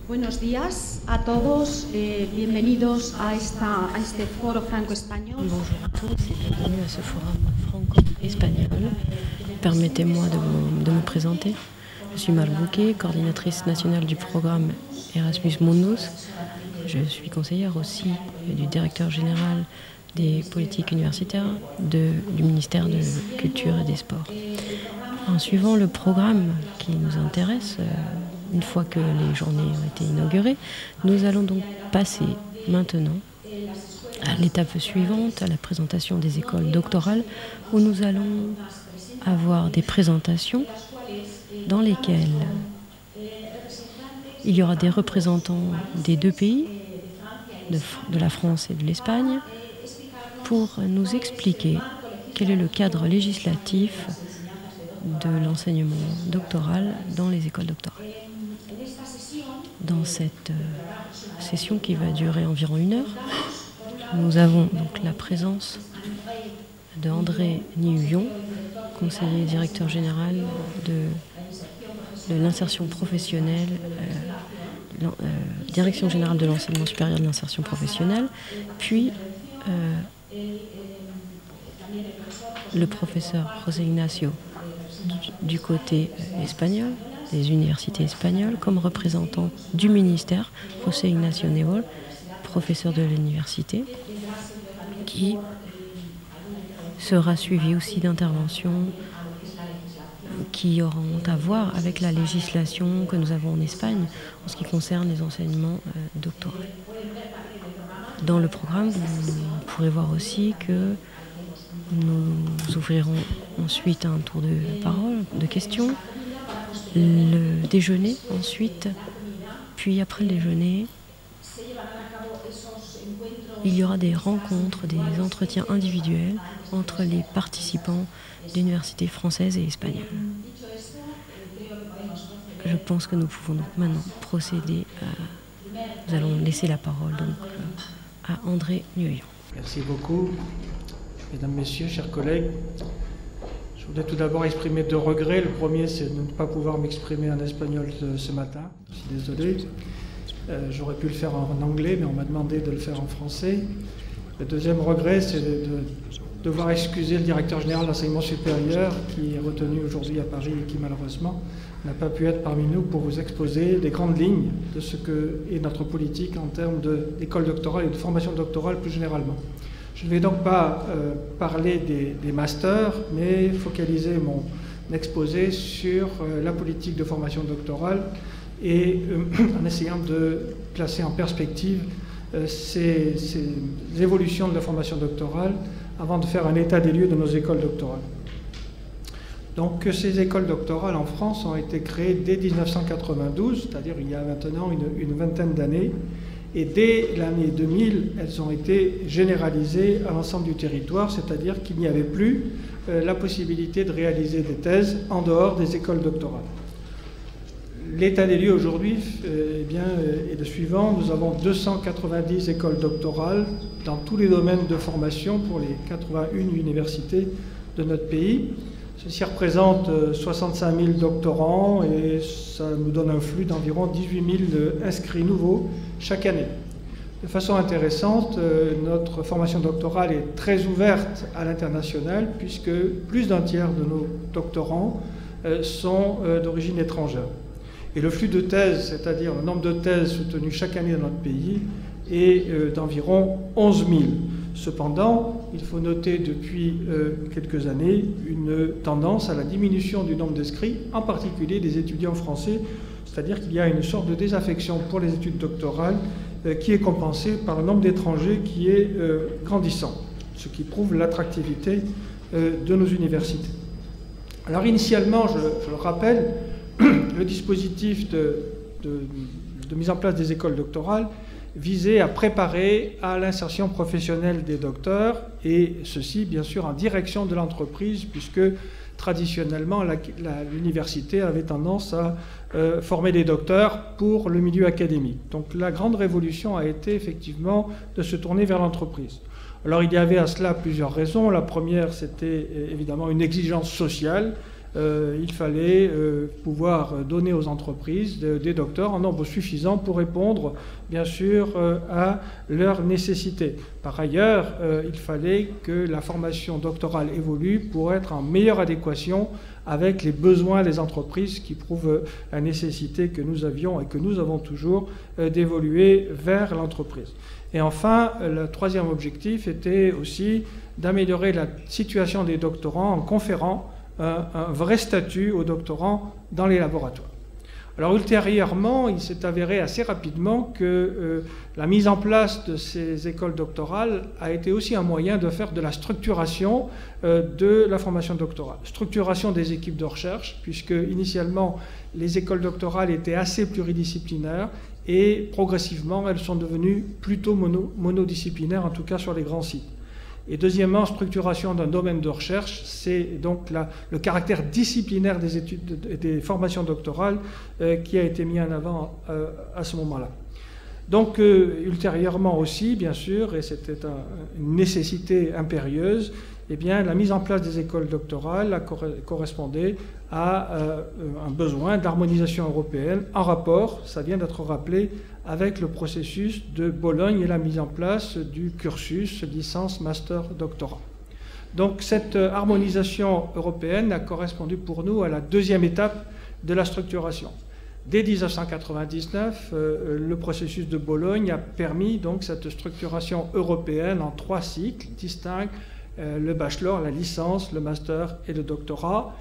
Buenos días a todos, bienvenidos a este foro franco-espagnol. Bonjour à tous et bienvenue à ce forum franco-espagnol. Permettez-moi de me présenter. Je suis Mar Bouquet, coordinatrice nationale du programme Erasmus Mundus. Je suis conseillère aussi du directeur général des politiques universitaires du ministère de la Culture et des Sports. En suivant le programme qui nous intéresse, une fois que les journées ont été inaugurées, nous allons donc passer maintenant à l'étape suivante, à la présentation des écoles doctorales, où nous allons avoir des présentations dans lesquelles il y aura des représentants des deux pays, de la France et de l'Espagne, pour nous expliquer quel est le cadre législatif de l'enseignement doctoral dans les écoles doctorales. Dans cette session qui va durer environ 1 heure, nous avons donc la présence de André Nihuillon, conseiller directeur général de l'insertion professionnelle, direction générale de l'enseignement supérieur de l'insertion professionnelle, puis le professeur José Ignacio du côté espagnol, des universités espagnoles, comme représentant du ministère, José Ignacio Nebol, professeur de l'université, qui sera suivi aussi d'interventions qui auront à voir avec la législation que nous avons en Espagne en ce qui concerne les enseignements doctoraux. Dans le programme, vous pourrez voir aussi que nous ouvrirons ensuite un tour de parole, de questions, le déjeuner ensuite, puis après le déjeuner, il y aura des rencontres, des entretiens individuels entre les participants d'universités françaises et espagnoles. Je pense que nous pouvons donc maintenant procéder à... Nous allons laisser la parole donc à André Nihuillon. Merci beaucoup, mesdames, messieurs, chers collègues. Je voudrais tout d'abord exprimer 2 regrets. Le premier, c'est de ne pas pouvoir m'exprimer en espagnol ce matin. Je suis désolé. J'aurais pu le faire en anglais, mais on m'a demandé de le faire en français. Le deuxième regret, c'est de devoir excuser le directeur général de l'enseignement supérieur qui est retenu aujourd'hui à Paris et qui malheureusement n'a pas pu être parmi nous pour vous exposer les grandes lignes de ce que est notre politique en termes d'école doctorale et de formation doctorale plus généralement. Je ne vais donc pas parler des masters, mais focaliser mon exposé sur la politique de formation doctorale et en essayant de placer en perspective ces évolutions de la formation doctorale avant de faire un état des lieux de nos écoles doctorales. Donc ces écoles doctorales en France ont été créées dès 1992, c'est-à-dire il y a maintenant une vingtaine d'années, et dès l'année 2000, elles ont été généralisées à l'ensemble du territoire, c'est-à-dire qu'il n'y avait plus la possibilité de réaliser des thèses en dehors des écoles doctorales. L'état des lieux aujourd'hui est le suivant. Nous avons 290 écoles doctorales dans tous les domaines de formation pour les 81 universités de notre pays. Ceci représente 65 000 doctorants et ça nous donne un flux d'environ 18 000 inscrits nouveaux chaque année. De façon intéressante, notre formation doctorale est très ouverte à l'international puisque plus d'1 tiers de nos doctorants sont d'origine étrangère. Et le flux de thèses, c'est-à-dire le nombre de thèses soutenues chaque année dans notre pays, est d'environ 11 000. Cependant, il faut noter depuis quelques années une tendance à la diminution du nombre d'inscrits, en particulier des étudiants français, c'est-à-dire qu'il y a une sorte de désaffection pour les études doctorales qui est compensée par le nombre d'étrangers qui est grandissant, ce qui prouve l'attractivité de nos universités. Alors initialement, je le rappelle, le dispositif de mise en place des écoles doctorales visait à préparer à l'insertion professionnelle des docteurs, et ceci bien sûr en direction de l'entreprise, puisque traditionnellement l'université avait tendance à former des docteurs pour le milieu académique. Donc la grande révolution a été effectivement de se tourner vers l'entreprise. Alors il y avait à cela plusieurs raisons. La première, c'était évidemment une exigence sociale il fallait pouvoir donner aux entreprises des docteurs en nombre suffisant pour répondre, bien sûr, à leurs nécessités. Par ailleurs, il fallait que la formation doctorale évolue pour être en meilleure adéquation avec les besoins des entreprises qui prouvent la nécessité que nous avions et que nous avons toujours d'évoluer vers l'entreprise. Et enfin, le troisième objectif était aussi d'améliorer la situation des doctorants en conférant un vrai statut aux doctorants dans les laboratoires. Alors ultérieurement, il s'est avéré assez rapidement que la mise en place de ces écoles doctorales a été aussi un moyen de faire de la structuration de la formation doctorale. Structuration des équipes de recherche, puisque initialement les écoles doctorales étaient assez pluridisciplinaires et progressivement elles sont devenues plutôt monodisciplinaires, en tout cas sur les grands sites. Et deuxièmement, structuration d'un domaine de recherche, c'est donc le caractère disciplinaire des études, des formations doctorales qui a été mis en avant à ce moment-là. Donc, ultérieurement aussi, bien sûr, et c'était une nécessité impérieuse, eh bien, la mise en place des écoles doctorales correspondait à un besoin d'harmonisation européenne en rapport, ça vient d'être rappelé, avec le processus de Bologne et la mise en place du cursus licence, master, doctorat. Donc cette harmonisation européenne a correspondu pour nous à la deuxième étape de la structuration. Dès 1999, le processus de Bologne a permis donc cette structuration européenne en 3 cycles distincts, le bachelor, la licence, le master et le doctorat.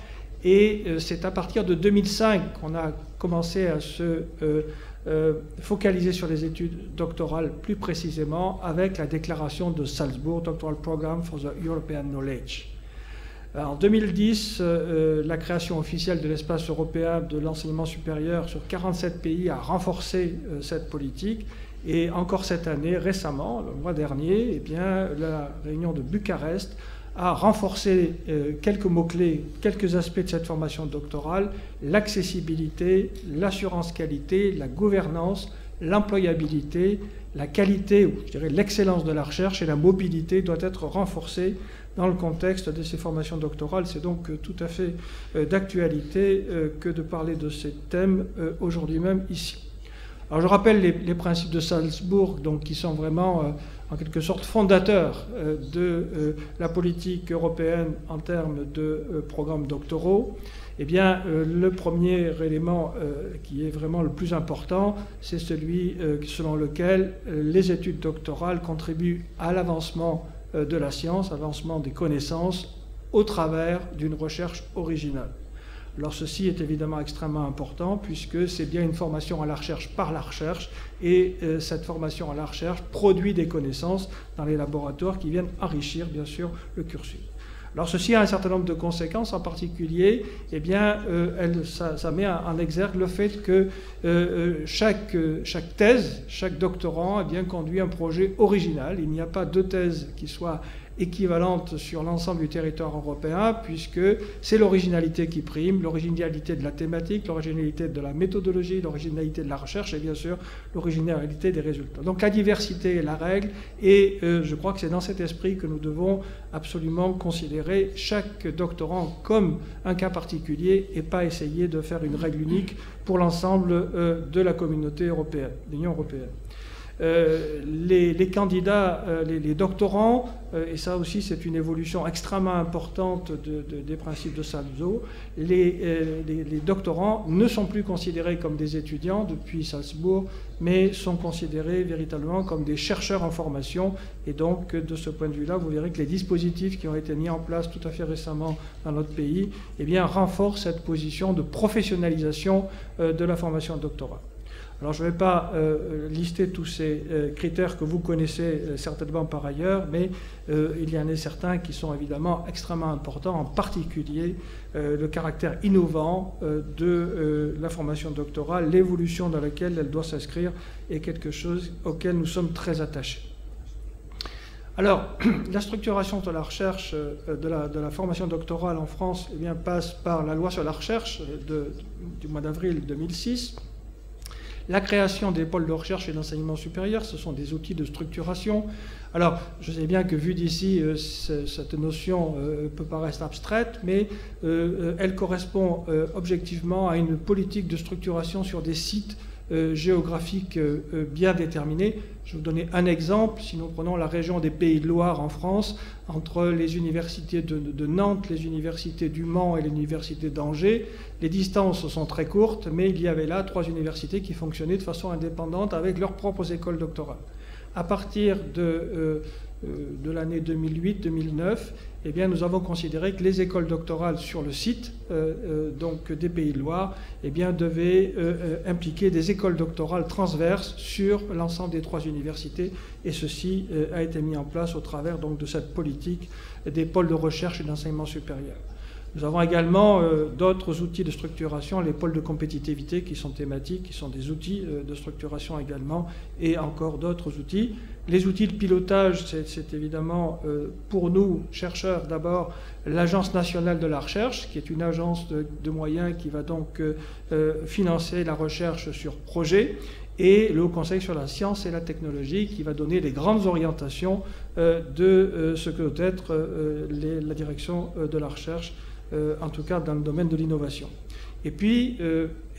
Et c'est à partir de 2005 qu'on a commencé à se focaliser sur les études doctorales plus précisément avec la déclaration de Salzbourg, Doctoral Program for the European Knowledge. En 2010, la création officielle de l'espace européen de l'enseignement supérieur sur 47 pays a renforcé cette politique. Et encore cette année, récemment, le mois dernier, eh bien, la réunion de Bucarest a renforcé quelques mots-clés, quelques aspects de cette formation doctorale: l'accessibilité, l'assurance qualité, la gouvernance, l'employabilité, la qualité, ou je dirais l'excellence de la recherche, et la mobilité doit être renforcée dans le contexte de ces formations doctorales. C'est donc tout à fait d'actualité que de parler de ces thèmes aujourd'hui même ici. Alors je rappelle les principes de Salzbourg, donc, qui sont vraiment en quelque sorte fondateurs de la politique européenne en termes de programmes doctoraux. Eh bien, le premier élément qui est vraiment le plus important, c'est celui selon lequel les études doctorales contribuent à l'avancement de la science, avancement des connaissances, au travers d'une recherche originale. Alors ceci est évidemment extrêmement important puisque c'est bien une formation à la recherche par la recherche, et cette formation à la recherche produit des connaissances dans les laboratoires qui viennent enrichir bien sûr le cursus. Alors ceci a un certain nombre de conséquences, en particulier, eh bien, ça met en exergue le fait que chaque thèse, chaque doctorant, eh bien, conduit un projet original. Il n'y a pas de thèse qui soit équivalente sur l'ensemble du territoire européen, puisque c'est l'originalité qui prime, l'originalité de la thématique, l'originalité de la méthodologie, l'originalité de la recherche et bien sûr l'originalité des résultats. Donc la diversité est la règle, et je crois que c'est dans cet esprit que nous devons absolument considérer chaque doctorant comme un cas particulier et pas essayer de faire une règle unique pour l'ensemble de la communauté européenne, de l'Union européenne. Les candidats, les doctorants, et ça aussi c'est une évolution extrêmement importante des principes de Salzbourg, les doctorants ne sont plus considérés comme des étudiants depuis Salzbourg, mais sont considérés véritablement comme des chercheurs en formation. Et donc de ce point de vue-là, vous verrez que les dispositifs qui ont été mis en place tout à fait récemment dans notre pays, eh bien, renforcent cette position de professionnalisation de la formation doctorale. Alors je ne vais pas lister tous ces critères que vous connaissez certainement par ailleurs, mais il y en a certains qui sont évidemment extrêmement importants, en particulier le caractère innovant de la formation doctorale, l'évolution dans laquelle elle doit s'inscrire est quelque chose auquel nous sommes très attachés. Alors, la structuration de la recherche, de la formation doctorale en France, eh bien, passe par la loi sur la recherche du mois d'avril 2006, La création des pôles de recherche et d'enseignement supérieur, ce sont des outils de structuration. Alors, je sais bien que vu d'ici, cette notion peut paraître abstraite, mais elle correspond objectivement à une politique de structuration sur des sites géographiques bien déterminés. Je vais vous donner un exemple. Si nous prenons la région des Pays de Loire en France, entre les universités de Nantes, les universités du Mans et l'université d'Angers, les distances sont très courtes, mais il y avait là 3 universités qui fonctionnaient de façon indépendante avec leurs propres écoles doctorales. À partir de l'année 2008-2009, eh bien, nous avons considéré que les écoles doctorales sur le site donc des Pays de Loire eh bien, devaient impliquer des écoles doctorales transverses sur l'ensemble des 3 universités, et ceci a été mis en place au travers donc, de cette politique des pôles de recherche et d'enseignement supérieur. Nous avons également d'autres outils de structuration, les pôles de compétitivité qui sont thématiques, qui sont des outils de structuration également, et encore d'autres outils. Les outils de pilotage, c'est évidemment pour nous, chercheurs, d'abord l'Agence nationale de la recherche, qui est une agence de moyens qui va donc financer la recherche sur projet, et le Haut Conseil sur la science et la technologie, qui va donner les grandes orientations de ce que doit être la direction de la recherche, en tout cas dans le domaine de l'innovation. Et puis,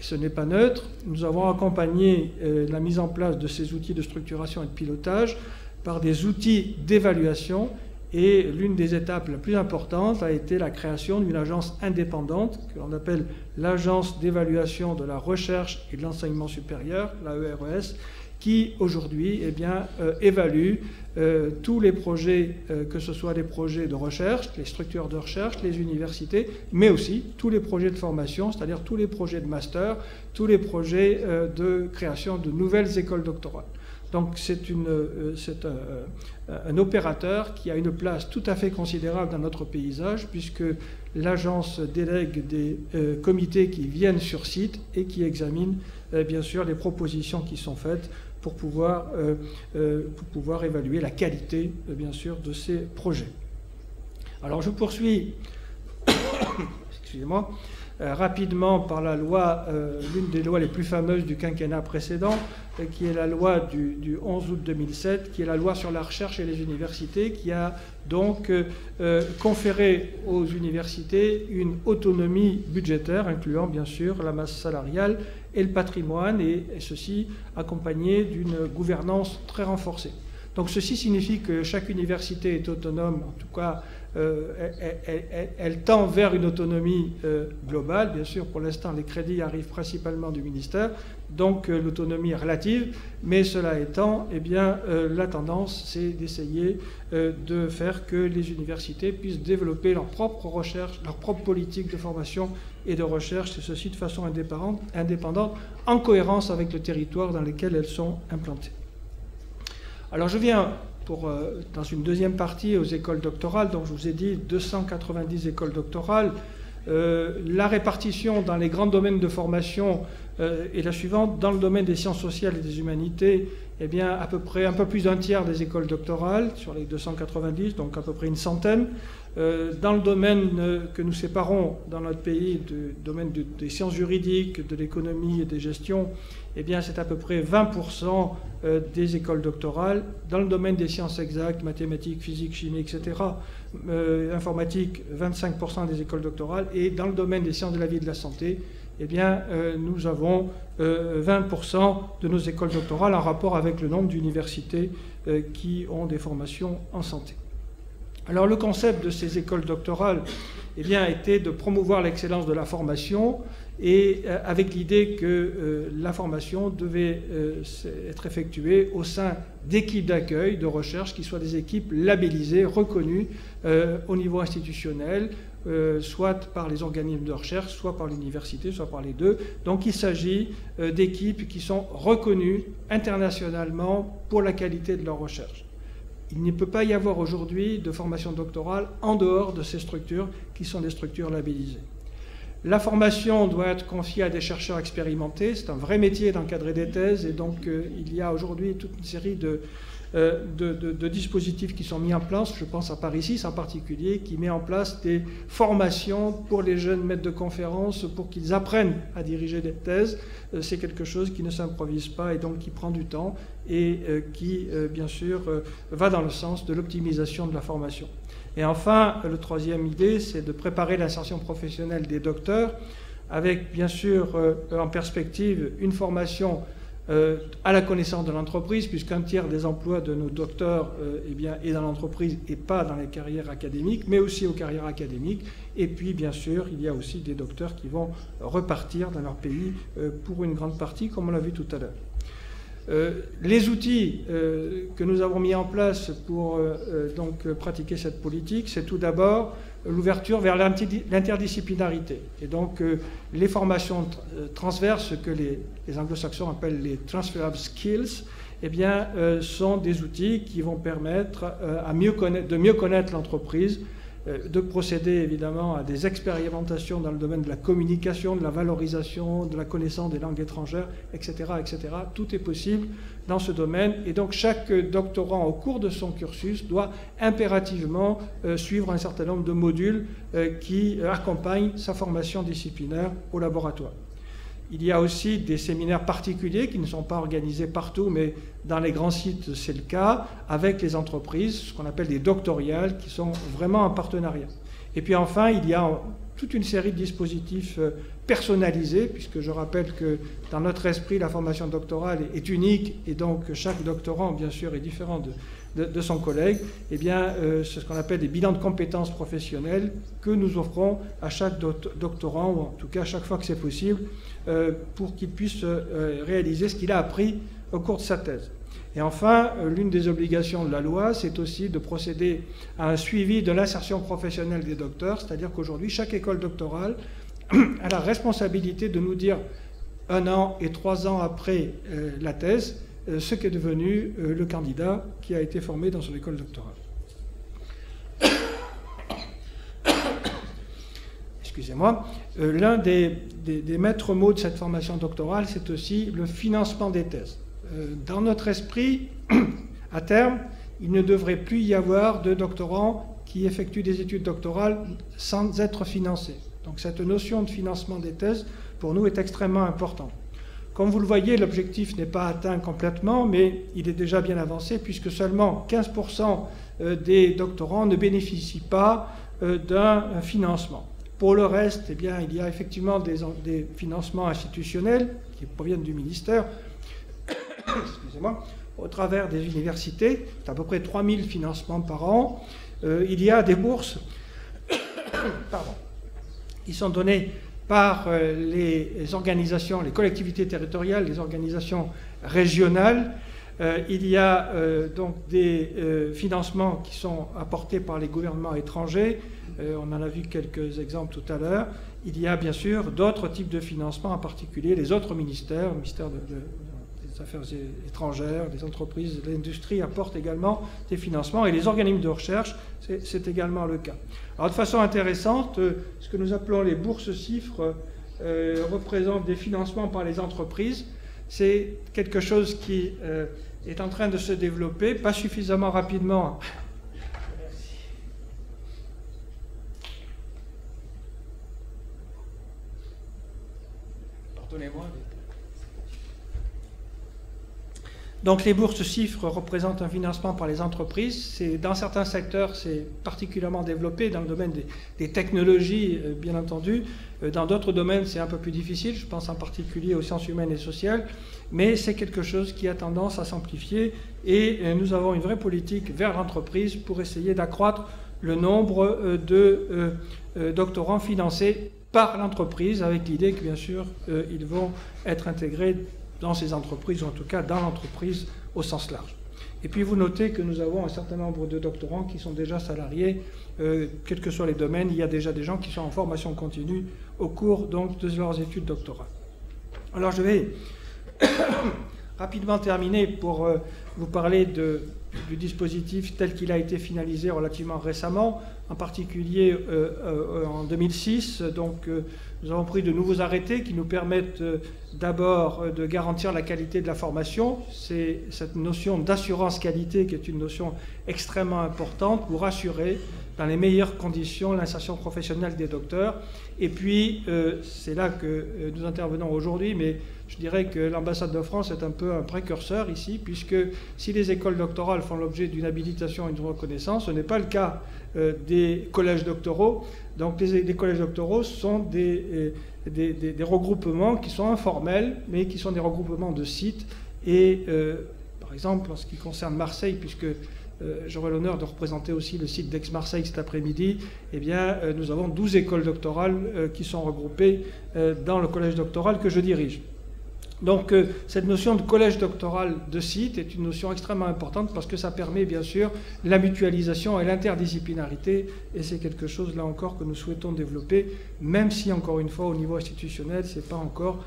ce n'est pas neutre, nous avons accompagné la mise en place de ces outils de structuration et de pilotage par des outils d'évaluation, et l'une des étapes la plus importante a été la création d'une agence indépendante que l'on appelle l'Agence d'évaluation de la recherche et de l'enseignement supérieur, l'AERES, qui aujourd'hui eh bien, évalue tous les projets, que ce soit les projets de recherche, les structures de recherche, les universités, mais aussi tous les projets de formation, c'est-à-dire tous les projets de master, tous les projets de création de nouvelles écoles doctorales. Donc c'est un opérateur qui a une place tout à fait considérable dans notre paysage, puisque l'agence délègue des comités qui viennent sur site et qui examinent bien sûr les propositions qui sont faites pour pouvoir évaluer la qualité bien sûr de ces projets. Alors je poursuis excusez-moi, rapidement par la loi, l'une des lois les plus fameuses du quinquennat précédent, qui est la loi du 11 août 2007, qui est la loi sur la recherche et les universités, qui a donc conféré aux universités une autonomie budgétaire, incluant bien sûr la masse salariale et le patrimoine, et ceci accompagné d'une gouvernance très renforcée. Donc ceci signifie que chaque université est autonome, en tout cas elle tend vers une autonomie globale. Bien sûr, pour l'instant, les crédits arrivent principalement du ministère, donc l'autonomie est relative, mais cela étant, eh bien, la tendance, c'est d'essayer de faire que les universités puissent développer leur propre recherche, leur propre politique de formation et de recherche, et ceci de façon indépendante, en cohérence avec le territoire dans lequel elles sont implantées. Alors je viens dans une deuxième partie aux écoles doctorales. Donc je vous ai dit 290 écoles doctorales. La répartition dans les grands domaines de formation est la suivante. Dans le domaine des sciences sociales et des humanités, eh bien, à peu près un peu plus d'un tiers des écoles doctorales sur les 290, donc à peu près une centaine. Dans le domaine que nous séparons dans notre pays, du domaine des sciences juridiques, de l'économie et des gestions, eh bien, c'est à peu près 20% des écoles doctorales. Dans le domaine des sciences exactes, mathématiques, physique, chimie, etc., informatique, 25% des écoles doctorales. Et dans le domaine des sciences de la vie et de la santé, eh bien, nous avons 20% de nos écoles doctorales en rapport avec le nombre d'universités qui ont des formations en santé. Alors le concept de ces écoles doctorales eh bien, était de promouvoir l'excellence de la formation, et avec l'idée que la formation devait être effectuée au sein d'équipes d'accueil, de recherche, qui soient des équipes labellisées, reconnues au niveau institutionnel, soit par les organismes de recherche, soit par l'université, soit par les deux. Donc il s'agit d'équipes qui sont reconnues internationalement pour la qualité de leur recherche. Il ne peut pas y avoir aujourd'hui de formation doctorale en dehors de ces structures qui sont des structures labellisées. La formation doit être confiée à des chercheurs expérimentés. C'est un vrai métier d'encadrer des thèses, et donc il y a aujourd'hui toute une série de dispositifs qui sont mis en place. Je pense à Paris 6 en particulier, qui met en place des formations pour les jeunes maîtres de conférences pour qu'ils apprennent à diriger des thèses. C'est quelque chose qui ne s'improvise pas et donc qui prend du temps et qui, bien sûr, va dans le sens de l'optimisation de la formation. Et enfin, la troisième idée, c'est de préparer l'insertion professionnelle des docteurs avec, bien sûr, en perspective, une formation à la connaissance de l'entreprise, puisqu'un tiers des emplois de nos docteurs est dans l'entreprise et pas dans les carrières académiques, mais aussi aux carrières académiques. Et puis, bien sûr, il y a aussi des docteurs qui vont repartir dans leur pays pour une grande partie, comme on l'a vu tout à l'heure. Les outils que nous avons mis en place pour donc pratiquer cette politique, c'est tout d'abord l'ouverture vers l'interdisciplinarité. Et donc les formations transverses que les anglo-saxons appellent les transferable skills, eh bien, sont des outils qui vont permettre de mieux connaître l'entreprise, de procéder évidemment à des expérimentations dans le domaine de la communication, de la valorisation, de la connaissance des langues étrangères, etc., etc. Tout est possible dans ce domaine et donc chaque doctorant au cours de son cursus doit impérativement suivre un certain nombre de modules qui accompagnent sa formation disciplinaire au laboratoire. Il y a aussi des séminaires particuliers qui ne sont pas organisés partout, mais dans les grands sites, c'est le cas, avec les entreprises, ce qu'on appelle des doctoriales, qui sont vraiment en partenariat. Et puis enfin, il y a toute une série de dispositifs personnalisés, puisque je rappelle que dans notre esprit, la formation doctorale est unique, et donc chaque doctorant, bien sûr, est différent de son collègue. Eh bien, c'est ce qu'on appelle des bilans de compétences professionnelles que nous offrons à chaque doctorant, ou en tout cas à chaque fois que c'est possible, pour qu'il puisse réaliser ce qu'il a appris au cours de sa thèse. Et enfin, l'une des obligations de la loi, c'est aussi de procéder à un suivi de l'insertion professionnelle des docteurs, c'est-à-dire qu'aujourd'hui, chaque école doctorale a la responsabilité de nous dire 1 an et 3 ans après la thèse, ce qu'est devenu le candidat qui a été formé dans son école doctorale. Excusez-moi. L'un des maîtres mots de cette formation doctorale, c'est aussi le financement des thèses. Dans notre esprit, à terme, il ne devrait plus y avoir de doctorants qui effectuent des études doctorales sans être financés. Donc cette notion de financement des thèses, pour nous, est extrêmement importante. Comme vous le voyez, l'objectif n'est pas atteint complètement, mais il est déjà bien avancé, puisque seulement 15% des doctorants ne bénéficient pas d'un financement. Pour le reste, eh bien, il y a effectivement des financements institutionnels qui proviennent du ministère, excusez-moi, au travers des universités, c'est à peu près 3000 financements par an. Il y a des bourses pardon, qui sont données par les organisations, les collectivités territoriales, les organisations régionales. Il y a donc des financements qui sont apportés par les gouvernements étrangers. On en a vu quelques exemples tout à l'heure. Il y a bien sûr d'autres types de financements, en particulier les autres ministères, le ministère des Affaires étrangères, des entreprises, de l'industrie apportent également des financements et les organismes de recherche, c'est également le cas. Alors de façon intéressante, ce que nous appelons les bourses CIFRE représentent des financements par les entreprises. C'est quelque chose qui est en train de se développer, pas suffisamment rapidement. Pardonnez-moi. Donc les bourses CIFRE représentent un financement par les entreprises. Dans certains secteurs, c'est particulièrement développé, dans le domaine des technologies, bien entendu. Dans d'autres domaines, c'est un peu plus difficile. Je pense en particulier aux sciences humaines et sociales. Mais c'est quelque chose qui a tendance à s'amplifier. Et nous avons une vraie politique vers l'entreprise pour essayer d'accroître le nombre de doctorants financés par l'entreprise, avec l'idée que, bien sûr, ils vont être intégrés dans ces entreprises, ou en tout cas dans l'entreprise au sens large. Et puis vous notez que nous avons un certain nombre de doctorants qui sont déjà salariés, quels que soient les domaines. Il y a déjà des gens qui sont en formation continue au cours donc de leurs études doctorales. Alors je vais rapidement terminer pour vous parler du dispositif tel qu'il a été finalisé relativement récemment, en particulier en 2006. Donc nous avons pris de nouveaux arrêtés qui nous permettent d'abord de garantir la qualité de la formation. C'est cette notion d'assurance qualité qui est une notion extrêmement importante pour assurer dans les meilleures conditions l'insertion professionnelle des docteurs. Et puis, c'est là que nous intervenons aujourd'hui, mais je dirais que l'ambassade de France est un peu un précurseur ici, puisque si les écoles doctorales font l'objet d'une habilitation et d'une reconnaissance, ce n'est pas le cas des collèges doctoraux. Donc les collèges doctoraux sont des regroupements qui sont informels, mais qui sont des regroupements de sites. Et par exemple, en ce qui concerne Marseille, puisque j'aurai l'honneur de représenter aussi le site d'Aix-Marseille cet après-midi, eh bien, nous avons 12 écoles doctorales qui sont regroupées dans le collège doctoral que je dirige. Donc cette notion de collège doctoral de site est une notion extrêmement importante parce que ça permet bien sûr la mutualisation et l'interdisciplinarité, et c'est quelque chose là encore que nous souhaitons développer, même si encore une fois au niveau institutionnel ce n'est pas encore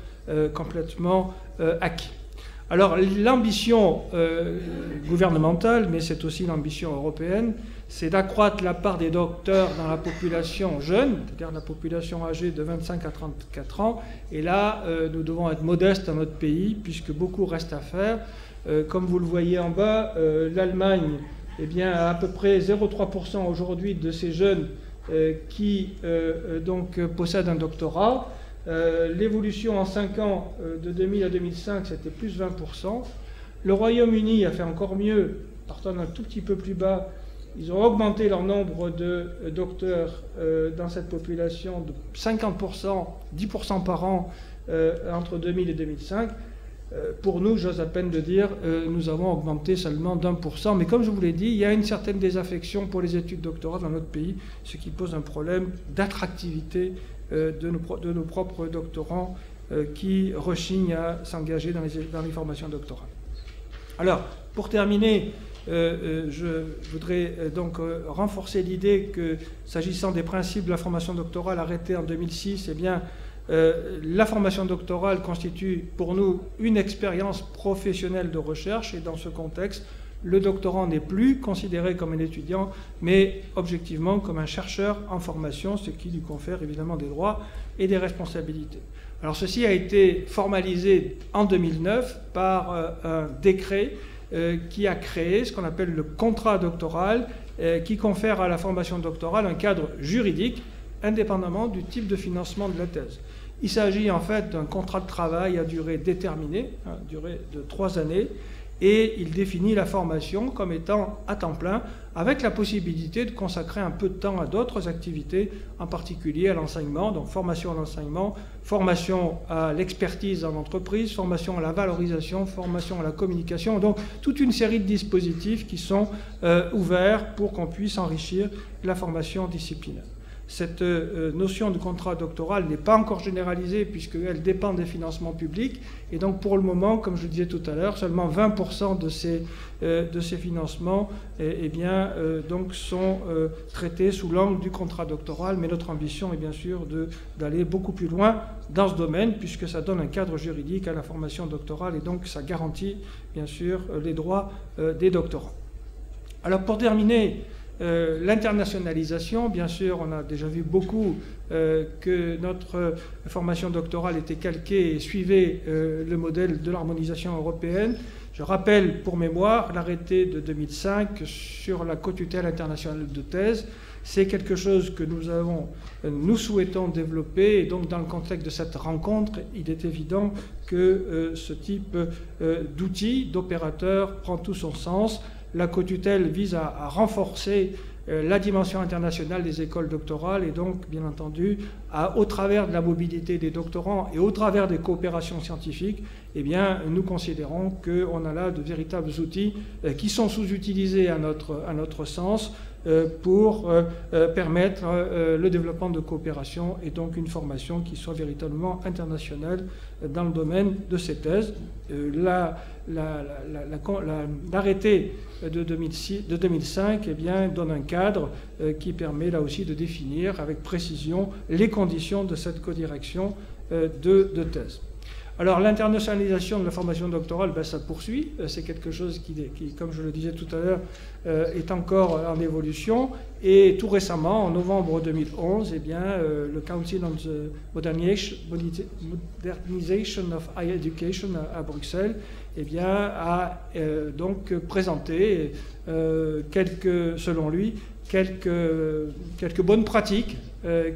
complètement acquis. Alors l'ambition gouvernementale, mais c'est aussi l'ambition européenne, c'est d'accroître la part des docteurs dans la population jeune, c'est-à-dire la population âgée de 25 à 34 ans. Et là, nous devons être modestes dans notre pays, puisque beaucoup reste à faire. Comme vous le voyez en bas, l'Allemagne eh bien, a à peu près 0,3% aujourd'hui de ces jeunes qui donc possèdent un doctorat. L'évolution en 5 ans, de 2000 à 2005, c'était plus 20%. Le Royaume-Uni a fait encore mieux, partant d'un tout petit peu plus bas. Ils ont augmenté leur nombre de docteurs dans cette population de 50%, 10% par an entre 2000 et 2005. Pour nous, j'ose à peine de dire, nous avons augmenté seulement d'1%. Mais comme je vous l'ai dit, il y a une certaine désaffection pour les études doctorales dans notre pays, ce qui pose un problème d'attractivité de nos propres doctorants qui rechignent à s'engager dans les formations doctorales. Alors, pour terminer, je voudrais donc renforcer l'idée que, s'agissant des principes de la formation doctorale arrêtés en 2006, eh bien, la formation doctorale constitue pour nous une expérience professionnelle de recherche, et dans ce contexte, le doctorant n'est plus considéré comme un étudiant, mais objectivement comme un chercheur en formation, ce qui lui confère évidemment des droits et des responsabilités. Alors ceci a été formalisé en 2009 par un décret qui a créé ce qu'on appelle le contrat doctoral, qui confère à la formation doctorale un cadre juridique indépendamment du type de financement de la thèse. Il s'agit en fait d'un contrat de travail à durée déterminée, durée de 3 années, et il définit la formation comme étant à temps plein, avec la possibilité de consacrer un peu de temps à d'autres activités, en particulier à l'enseignement, donc formation à l'enseignement, formation à l'expertise en entreprise, formation à la valorisation, formation à la communication, donc toute une série de dispositifs qui sont ouverts pour qu'on puisse enrichir la formation disciplinaire. Cette notion de contrat doctoral n'est pas encore généralisée puisqu'elle dépend des financements publics, et donc pour le moment, comme je le disais tout à l'heure, seulement 20% de ces financements donc sont traités sous l'angle du contrat doctoral, mais notre ambition est bien sûr d'aller beaucoup plus loin dans ce domaine, puisque ça donne un cadre juridique à la formation doctorale, et donc ça garantit bien sûr les droits des doctorants. Alors pour terminer, l'internationalisation, bien sûr, on a déjà vu beaucoup que notre formation doctorale était calquée et suivait le modèle de l'harmonisation européenne. Je rappelle pour mémoire l'arrêté de 2005 sur la cotutelle internationale de thèse. C'est quelque chose que nous souhaitons développer, et donc dans le contexte de cette rencontre, il est évident que ce type d'outil, d'opérateur, prend tout son sens. La cotutelle vise à renforcer la dimension internationale des écoles doctorales, et donc, bien entendu, au travers de la mobilité des doctorants et au travers des coopérations scientifiques, eh bien, nous considérons qu'on a là de véritables outils qui sont sous-utilisés à notre sens pour permettre le développement de coopération et donc une formation qui soit véritablement internationale dans le domaine de ces thèses. L'arrêté de 2005 eh bien, donne un cadre qui permet là aussi de définir avec précision les conditions de cette codirection de thèse. Alors l'internationalisation de la formation doctorale, ça poursuit. C'est quelque chose qui, comme je le disais tout à l'heure, est encore en évolution. Et tout récemment, en novembre 2011, le Council on the Modernization of Higher Education à Bruxelles a donc présenté selon lui, quelques bonnes pratiques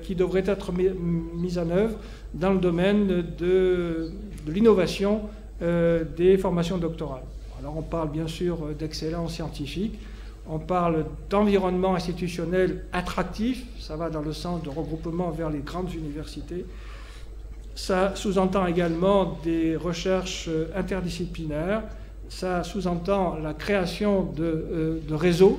qui devraient être mises en œuvre dans le domaine de l'innovation des formations doctorales. Alors on parle bien sûr d'excellence scientifique, on parle d'environnement institutionnel attractif, ça va dans le sens de regroupement vers les grandes universités. Ça sous-entend également des recherches interdisciplinaires, ça sous-entend la création de réseaux,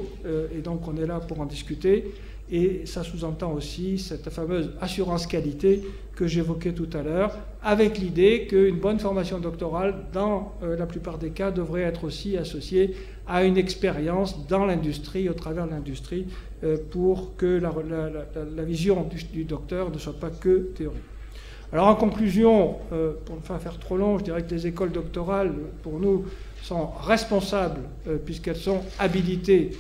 et donc on est là pour en discuter, et ça sous-entend aussi cette fameuse assurance qualité que j'évoquais tout à l'heure, avec l'idée qu'une bonne formation doctorale, dans la plupart des cas, devrait être aussi associée à une expérience dans l'industrie, au travers de l'industrie, pour que la vision du docteur ne soit pas que théorique. Alors en conclusion, pour ne pas faire trop long, je dirais que les écoles doctorales, pour nous, sont responsables, puisqu'elles sont habilitées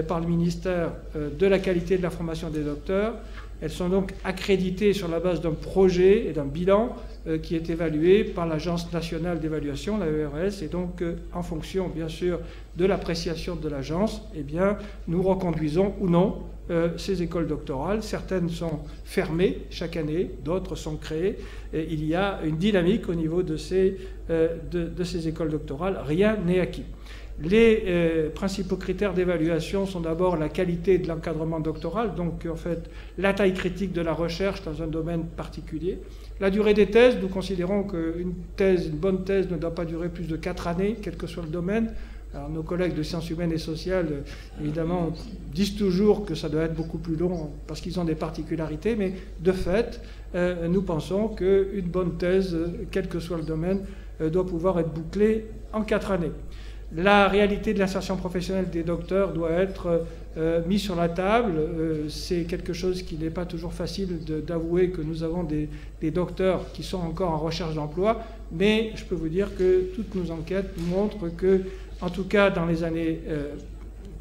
par le ministère de la qualité de la formation des docteurs. Elles sont donc accréditées sur la base d'un projet et d'un bilan qui est évalué par l'Agence nationale d'évaluation, l'AERS, et donc en fonction, bien sûr, de l'appréciation de l'agence, nous reconduisons ou non ces écoles doctorales. Certaines sont fermées chaque année, d'autres sont créées. Et il y a une dynamique au niveau de ces écoles doctorales. Rien n'est acquis. Les principaux critères d'évaluation sont d'abord la qualité de l'encadrement doctoral, donc en fait la taille critique de la recherche dans un domaine particulier. La durée des thèses, nous considérons qu'une bonne thèse ne doit pas durer plus de 4 années, quel que soit le domaine. Alors, nos collègues de sciences humaines et sociales, évidemment, disent toujours que ça doit être beaucoup plus long parce qu'ils ont des particularités, mais de fait, nous pensons qu'une bonne thèse, quel que soit le domaine, doit pouvoir être bouclée en 4 années. La réalité de l'insertion professionnelle des docteurs doit être mise sur la table. C'est quelque chose qui n'est pas toujours facile d'avouer que nous avons des docteurs qui sont encore en recherche d'emploi, mais je peux vous dire que toutes nos enquêtes montrent que, en tout cas dans les années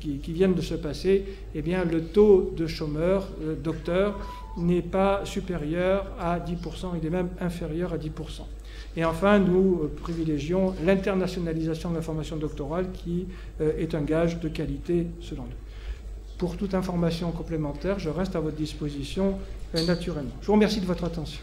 qui viennent de se passer, le taux de chômeurs docteurs n'est pas supérieur à 10%, il est même inférieur à 10%. Et enfin, nous privilégions l'internationalisation de la formation doctorale qui est un gage de qualité selon nous. Pour toute information complémentaire, je reste à votre disposition naturellement. Je vous remercie de votre attention.